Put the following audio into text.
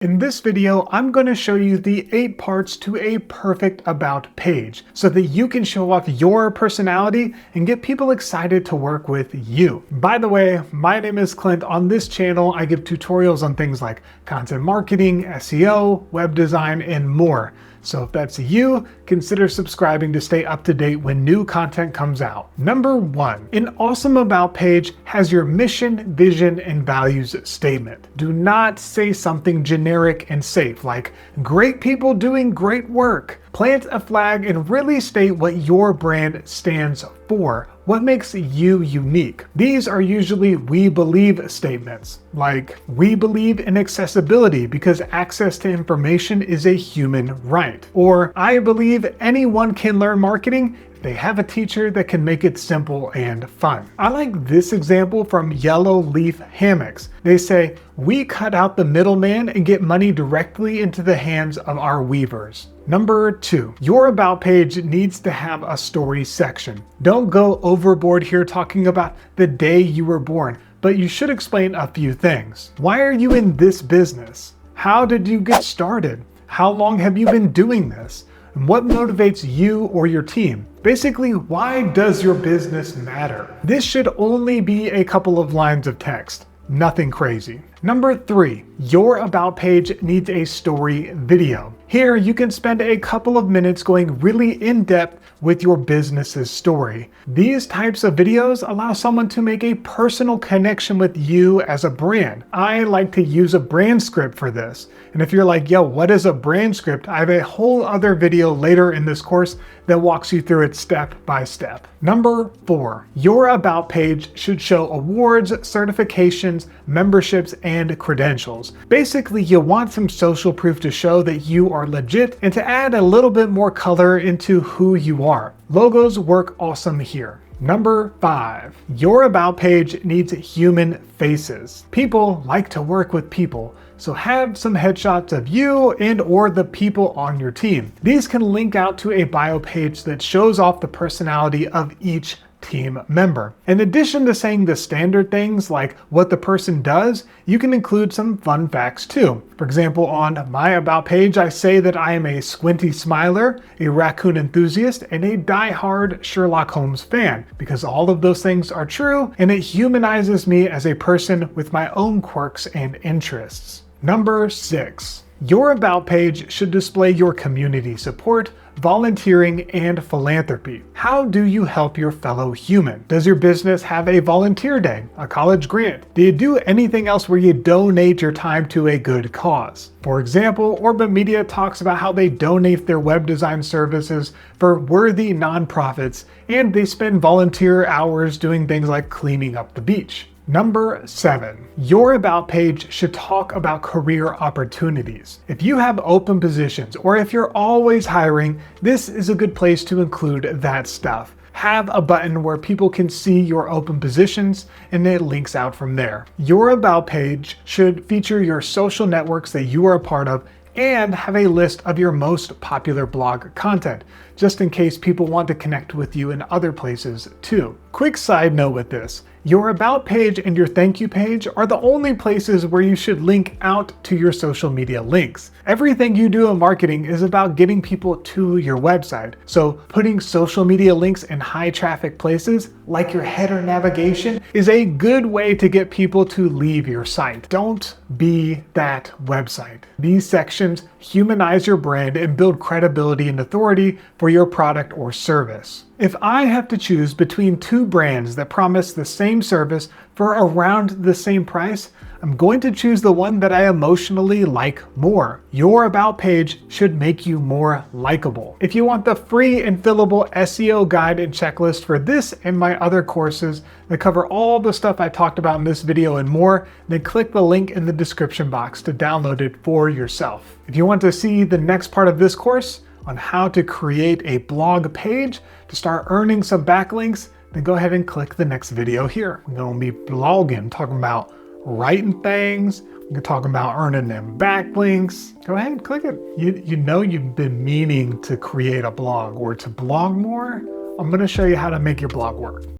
In this video, I'm going to show you the 8 parts to a perfect about page so that you can show off your personality and get people excited to work with you. By the way, my name is Clint. On this channel, I give tutorials on things like content marketing, SEO, web design, and more. So if that's you, consider subscribing to stay up to date when new content comes out. Number 1, an awesome about page has your mission, vision, and values statement. Do not say something generic and safe like great people doing great work. Plant a flag and really state what your brand stands for. What makes you unique? These are usually we believe statements, like we believe in accessibility because access to information is a human right. Or I believe anyone can learn marketing if they have a teacher that can make it simple and fun. I like this example from Yellow Leaf Gammocks. They say, we cut out the middleman and get money directly into the hands of our weavers. Number 2, your about page needs to have a story section. Don't go overboard here talking about the day you were born, but you should explain a few things. Why are you in this business? How did you get started? How long have you been doing this? And what motivates you or your team? Basically, why does your business matter? This should only be a couple of lines of text. Nothing crazy. Number 3, your about page needs a story video. Here, you can spend a couple of minutes going really in depth with your business's story. These types of videos allow someone to make a personal connection with you as a brand. I like to use a brand script for this. And if you're like, yo, what is a brand script? I have a whole other video later in this course that walks you through it step by step. Number 4, your about page should show awards, certifications, memberships, and credentials. Basically, you want some social proof to show that you are legit and to add a little bit more color into who you are. Logos work awesome here. Number 5, your about page needs human faces. People like to work with people, so have some headshots of you and or the people on your team. These can link out to a bio page that shows off the personality of each team member. In addition to saying the standard things like what the person does, you can include some fun facts too. For example, on my about page, I say that I am a squinty smiler, a raccoon enthusiast, and a die-hard Sherlock Holmes fan, because all of those things are true and it humanizes me as a person with my own quirks and interests. Number 6, your about page should display your community support, volunteering, and philanthropy. How do you help your fellow human? Does your business have a volunteer day, a college grant? Do you do anything else where you donate your time to a good cause? For example, Orbit Media talks about how they donate their web design services for worthy nonprofits, and they spend volunteer hours doing things like cleaning up the beach. Number 7, your about page should talk about career opportunities. If you have open positions or if you're always hiring, this is a good place to include that stuff. Have a button where people can see your open positions and it links out from there. Your about page should feature your social networks that you are a part of and have a list of your most popular blog content, just in case people want to connect with you in other places too. Quick side note with this, your about page and your thank you page are the only places where you should link out to your social media links. Everything you do in marketing is about getting people to your website. So putting social media links in high traffic places like your header navigation is a good way to get people to leave your site. Don't be that website. These sections humanize your brand and build credibility and authority for your product or service. If I have to choose between 2 brands that promise the same service for around the same price, I'm going to choose the one that I emotionally like more. Your about page should make you more likable. If you want the free and fillable SEO guide and checklist for this and my other courses that cover all the stuff I talked about in this video and more, then click the link in the description box to download it for yourself. If you want to see the next part of this course on how to create a blog page to start earning some backlinks, then go ahead and click the next video here. We're going to be blogging, talking about writing things. We're talking about earning them backlinks. Go ahead and click it. You know you've been meaning to create a blog or to blog more. I'm going to show you how to make your blog work.